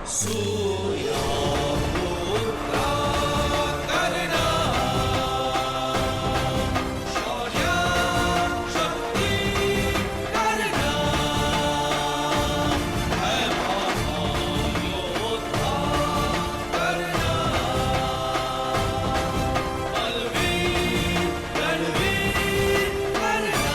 सूर्यपुत्रा करुणा शौर्य शक्ति करुणा है महायोद्धा करुणा बलवीर रणवीर करुणा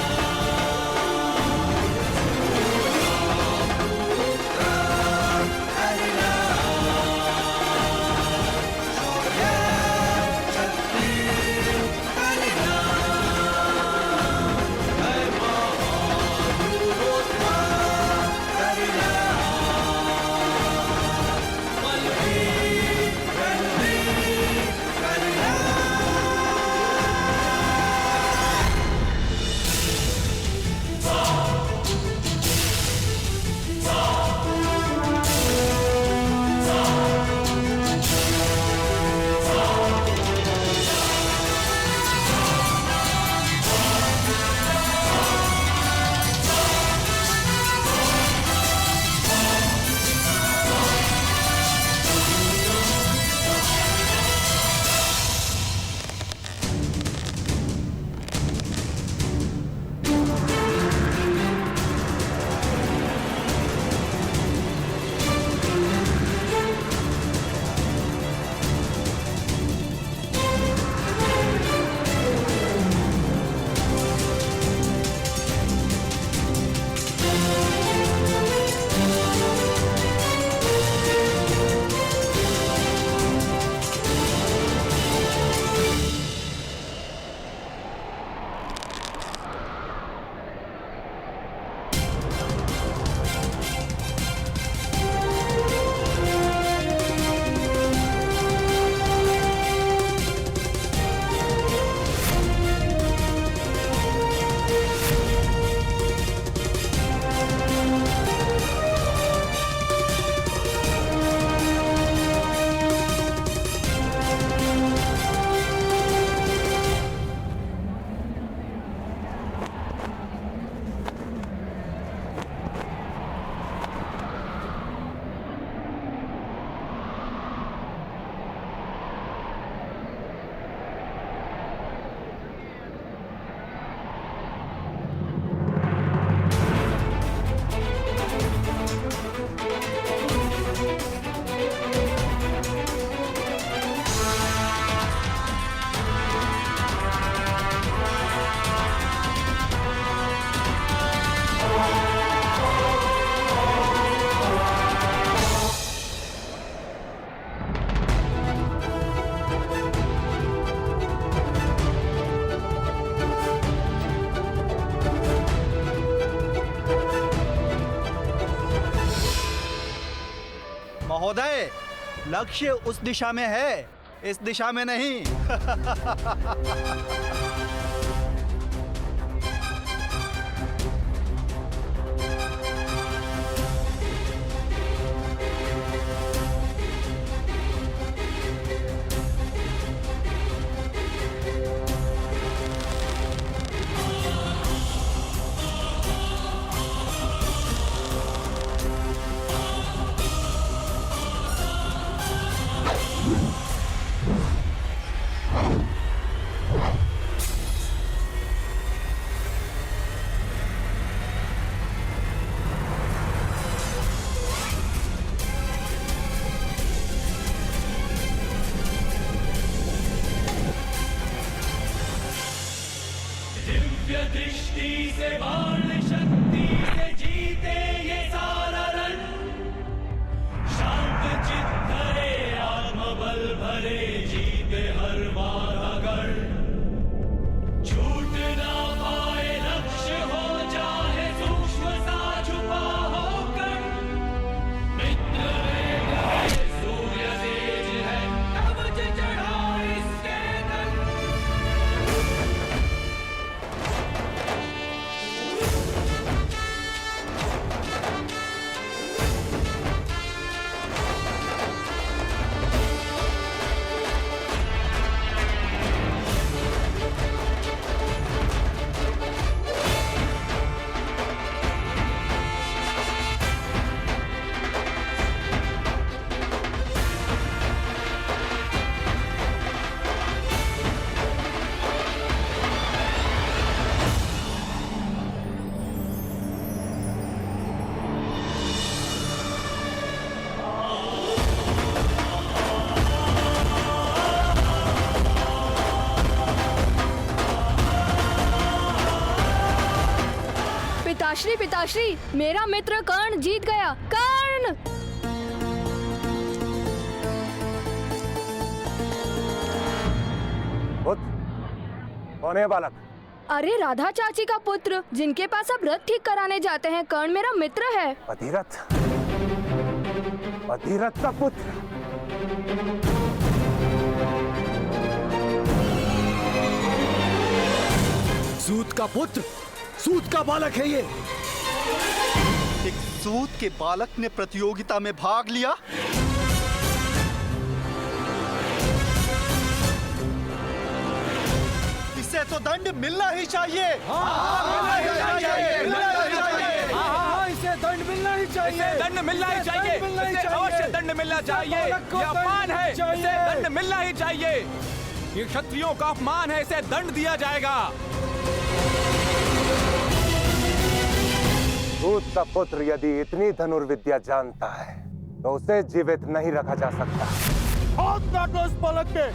महोदय, लक्ष्य उस दिशा में है, इस दिशा में नहीं। पिताश्री पिताश्री, मेरा मित्र कर्ण जीत गया। कर्ण! कौन है बालक? अरे राधा चाची का पुत्र, जिनके पास आप रथ ठीक कराने जाते हैं। कर्ण मेरा मित्र है। अधिरथ, अधिरथ का पुत्र। सूत का पुत्र, सूत का बालक है ये। एक सूत के बालक ने प्रतियोगिता में भाग लिया। इसे तो दंड मिलना ही चाहिए। इसे दंड मिलना ही चाहिए। दंड मिलना ही चाहिए। इसे अवश्य दंड मिलना चाहिए। ये अपमान है, इसे दंड मिलना ही चाहिए। ये क्षत्रियों का अपमान है, इसे दंड दिया जाएगा। सूत का पुत्र यदि इतनी धनुर्विद्या जानता है तो उसे जीवित नहीं रखा जा सकता। हाथ काटो इस बालक के।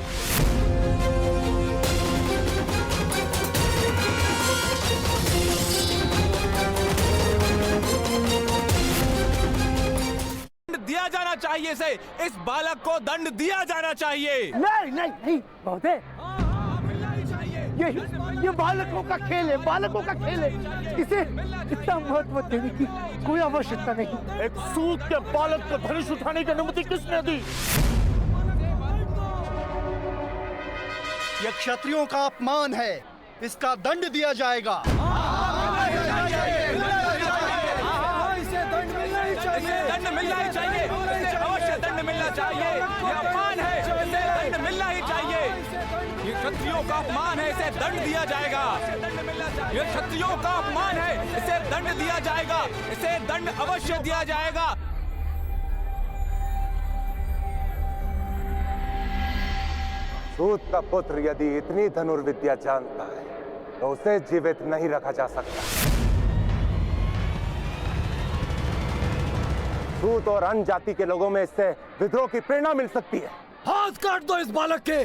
दंड दिया जाना चाहिए इसे। इस बालक को दंड दिया जाना चाहिए। नहीं नहीं नहीं महोदय, मिलना ही चाहिए। ये बालकों का खेल है, बालकों का खेल है। इसे इतना महत्व देने की कोई आवश्यकता नहीं। एक सूत के बालक को धनुष उठाने की अनुमति किसने दी? यह क्षत्रियों का अपमान है, इसका दंड दिया जाएगा। इसे दंड मिलना ही चाहिए। दंड मिलना ही चाहिए। इसे अवश्य दंड मिलना चाहिए। ये अपमान है, इसे दंड मिलना ही चाहिए। ये क्षत्रियों का अपमान है, इसे दंड दिया जाएगा। ये क्षत्रियों का अपमान है, इसे दंड दिया जाएगा। इसे दंड अवश्य दिया जाएगा। सूत का पुत्र यदि इतनी धनुर्विद्या जानता है तो उसे जीवित नहीं रखा जा सकता। सूत और अन्य जाति के लोगों में इससे विद्रोह की प्रेरणा मिल सकती है। हाथ काट दो इस बालक के।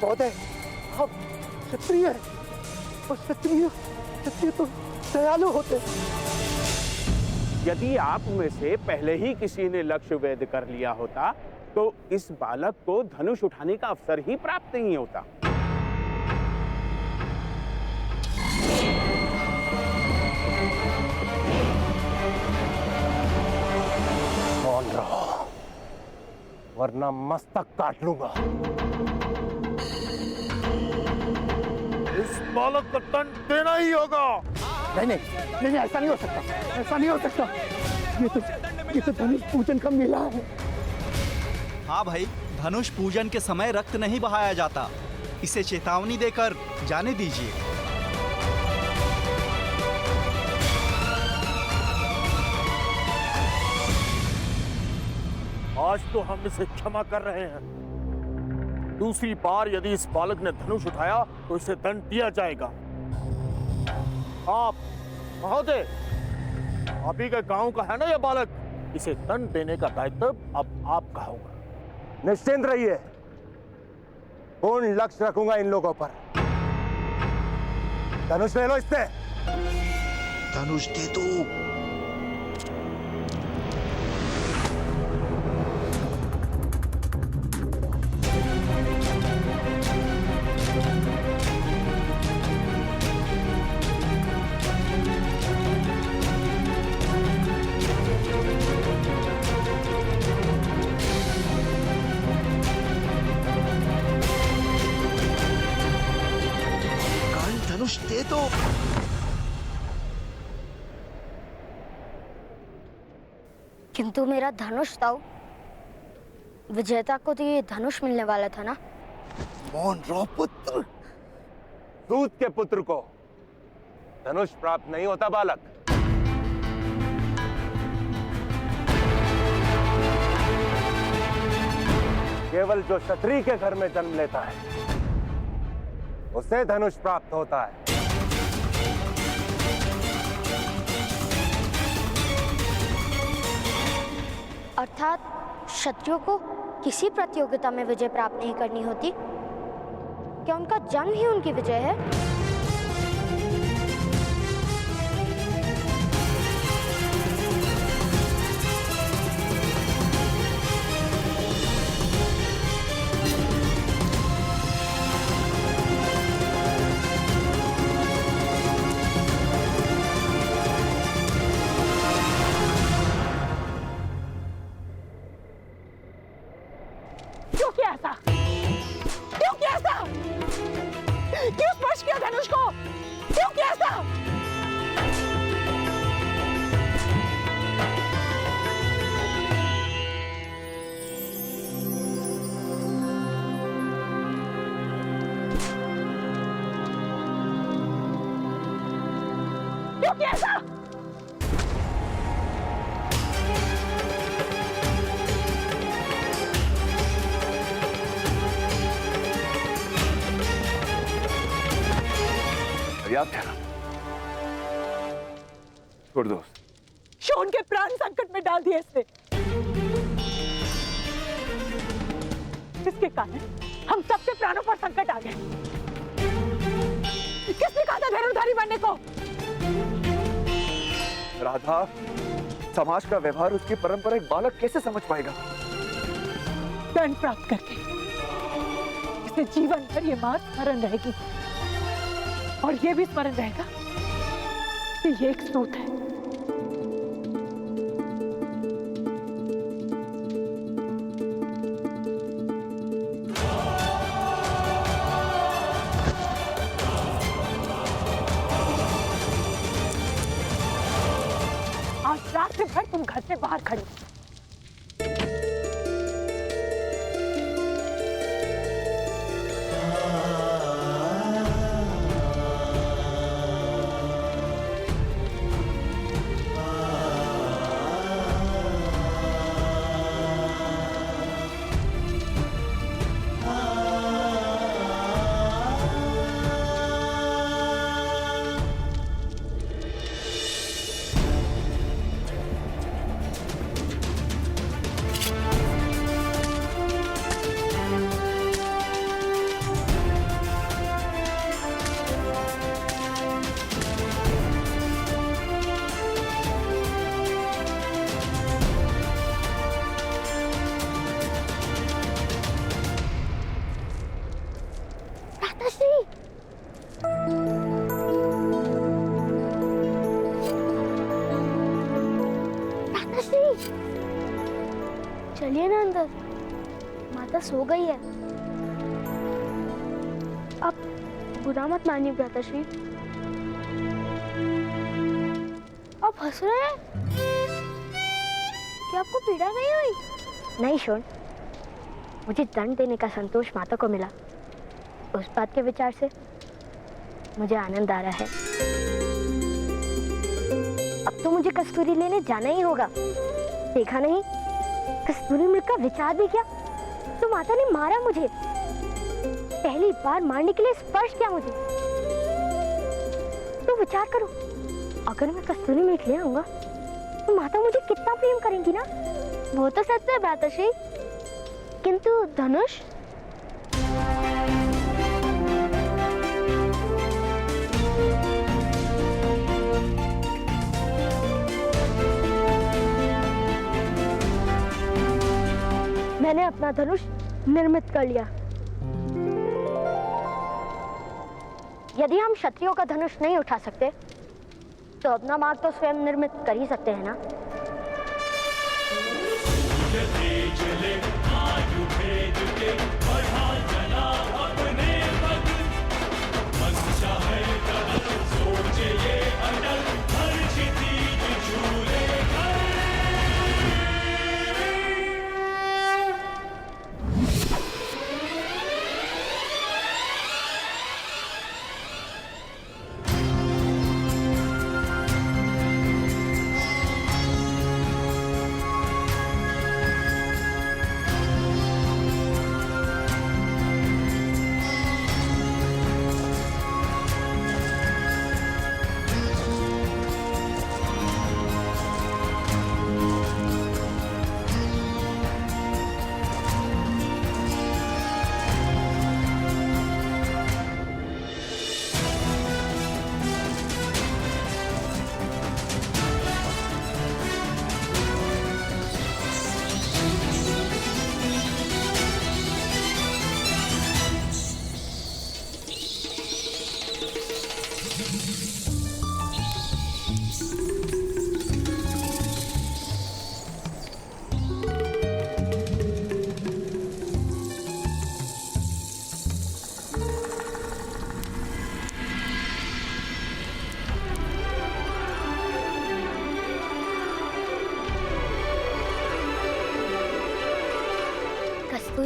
महोदय, आप क्षत्रिय हैं और क्षत्रिय तो दयालु होते। यदि आप में से पहले ही किसी ने लक्ष्य वेद कर लिया होता तो इस बालक को धनुष उठाने का अवसर ही प्राप्त नहीं होता। मौन रहो वरना मस्तक काट लूंगा। इस बालक को दंड देना ही होगा। नहीं, ऐसा नहीं हो सकता, ऐसा नहीं हो सकता। ये तो धनुष पूजन का मेला है। हाँ भाई, धनुष पूजन के समय रक्त नहीं बहाया जाता। इसे चेतावनी देकर जाने दीजिए। आज तो हम इसे क्षमा कर रहे हैं। दूसरी बार यदि इस बालक ने धनुष उठाया तो इसे दंड दिया जाएगा। आप महोदय, आप ही के गांव का है ना यह बालक? इसे दंड देने का दायित्व अब आपका होगा। निश्चिंत रहिए, पूर्ण लक्ष्य रखूंगा इन लोगों पर। धनुष ले लो इससे। धनुष दे दो। धनुष दे दो। किंतु मेरा धनुष दाव विजेता को तो ये धनुष मिलने वाला था ना। मौन रहो पुत्र। सूत के पुत्र को धनुष प्राप्त नहीं होता बालक। केवल जो क्षत्रिय के घर में जन्म लेता है उसे धनुष प्राप्त होता है। अर्थात क्षत्रियों को किसी प्रतियोगिता में विजय प्राप्त नहीं करनी होती? क्या उनका जन्म ही उनकी विजय है? क्यों किया ऐसा? क्यों किया ऐसा? क्यों स्पर्श किया धनुष को? क्यों किया ऐसा? क्यों किया ऐसा? पर्याप्त है ना? छोड़ दो उसे। शोन के प्राण संकट में डाल दिए इसने। इसके कारण हम सबके प्राणों पर संकट आ गए। किसने कहा था धनुर्धारी बनने को? राधा, समाज का व्यवहार, उसकी परंपरा एक बालक कैसे समझ पाएगा? दंड प्राप्त करके इसे जीवन भर ये बात स्मरण रहेगी, और ये भी स्मरण रहेगा कि ये एक सूत है। आज रात भर तुम घर से बाहर खड़ी। चलिए ना अंदर, माता सो गई है। अब बुरा मत मानिए भ्राताश्री। आप हंस रहे हैं? क्या आपको पीड़ा नहीं हुई? नहीं शोन, मुझे दंड देने का संतोष माता को मिला। उस बात के विचार से मुझे आनंद आ रहा है। अब तो मुझे कस्तूरी लेने जाना ही होगा। देखा नहीं, कस्तूरी मृग का विचार भी किया तो माता ने मारा मुझे। पहली बार मारने के लिए स्पर्श किया मुझे। तो विचार करो, अगर मैं कस्तूरी मृग ले आऊंगा तो माता मुझे कितना प्रेम करेंगी ना। वो तो सच है भ्राताश्री, किंतु धनुष? मैंने अपना धनुष निर्मित कर लिया। यदि हम क्षत्रियों का धनुष नहीं उठा सकते तो अपना मार्ग तो स्वयं निर्मित कर ही सकते हैं ना।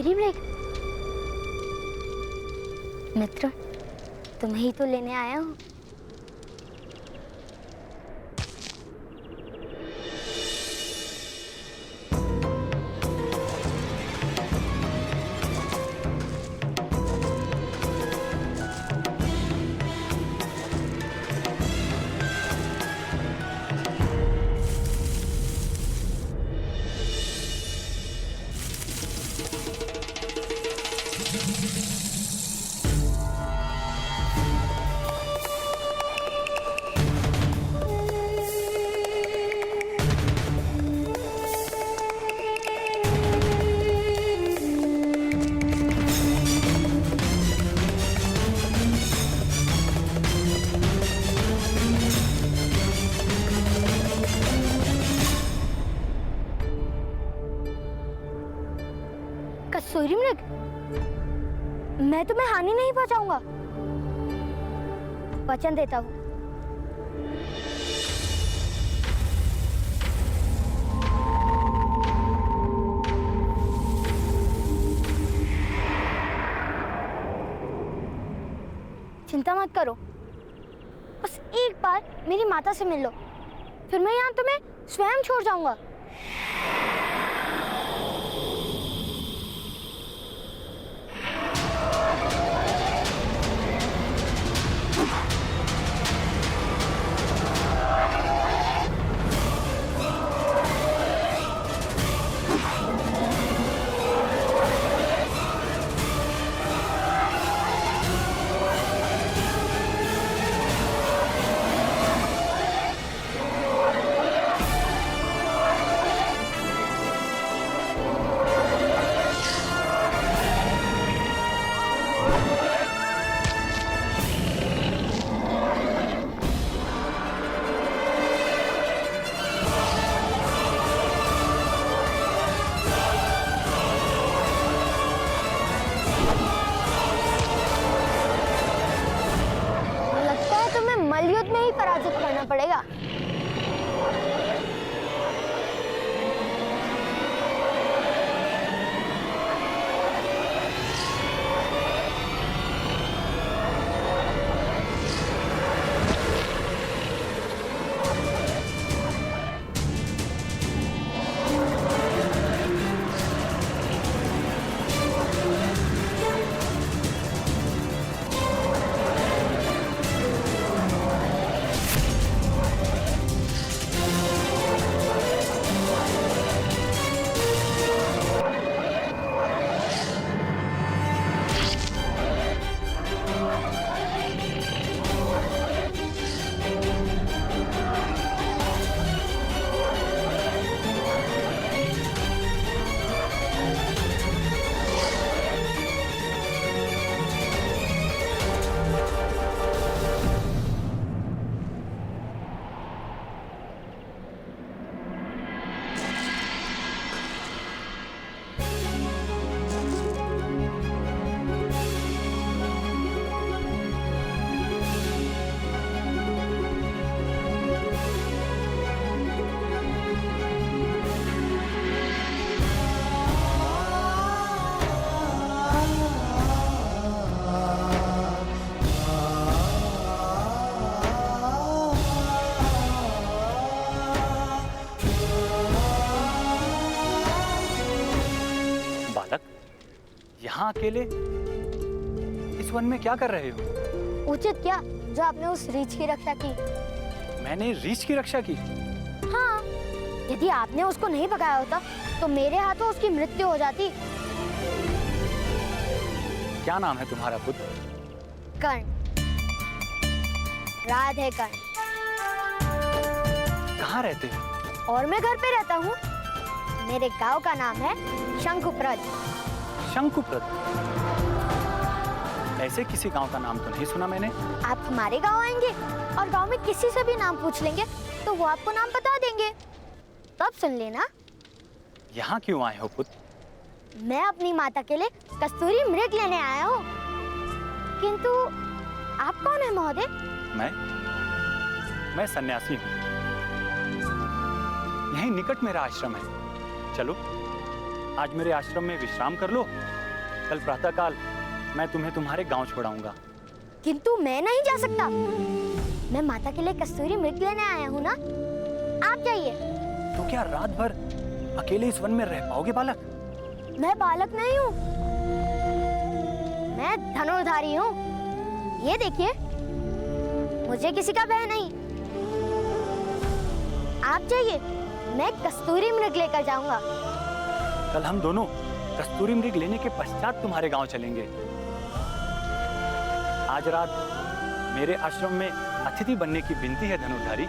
कस्तूरी मृग, मित्र, तुम्हें ही तो लेने आया हूँ। कस्तूरी मृग, मैं तुम्हें हानि नहीं पहुंचाऊंगा, वचन देता हूँ। चिंता मत करो, बस एक बार मेरी माता से मिल लो, फिर मैं यहाँ तुम्हें स्वयं छोड़ जाऊंगा। मलयुद्ध में ही पराजित करना पड़ेगा। यहाँ अकेले इस वन में क्या कर रहे हो? उचित क्या जो आपने उस रीछ की रक्षा की। मैंने रीछ की रक्षा की? हाँ, यदि आपने उसको नहीं भगाया होता तो मेरे हाथों उसकी मृत्यु हो जाती। क्या नाम है तुम्हारा पुत्र? कर्ण, राधे कर्ण। कहाँ रहते हो? और मैं घर पे रहता हूँ। मेरे गांव का नाम है शंकुप्रद। शंकुप्रद? ऐसे किसी गांव का नाम तो नहीं सुना मैंने। आप हमारे गांव आएंगे और गांव में किसी से भी नाम पूछ लेंगे तो वो आपको नाम बता देंगे, तब सुन लेना। यहाँ क्यों आए हो पुत्र? मैं अपनी माता के लिए कस्तूरी मृग लेने आया हूँ। किंतु आप कौन है महोदय? मैं सन्यासी हूँ। यहीं निकट मेरा आश्रम है। चलो आज मेरे आश्रम में विश्राम कर लो, कल प्रातःकाल मैं तुम्हें तुम्हारे गांव छोड़ाऊंगा। किंतु मैं नहीं जा सकता। मैं माता के लिए कस्तूरी मृग लेने आया हूँ ना। आप जाइए। तो क्या रात भर अकेले इस वन में रह पाओगे बालक? मैं बालक नहीं हूँ, मैं धनुर्धारी हूँ। ये देखिए, मुझे किसी का भय नहीं। आप जाइए, मैं कस्तूरी मृग लेकर जाऊंगा। कल हम दोनों कस्तूरी मृग लेने के पश्चात तुम्हारे गांव चलेंगे। आज रात मेरे आश्रम में अतिथि बनने की विनती है धनुर्धारी।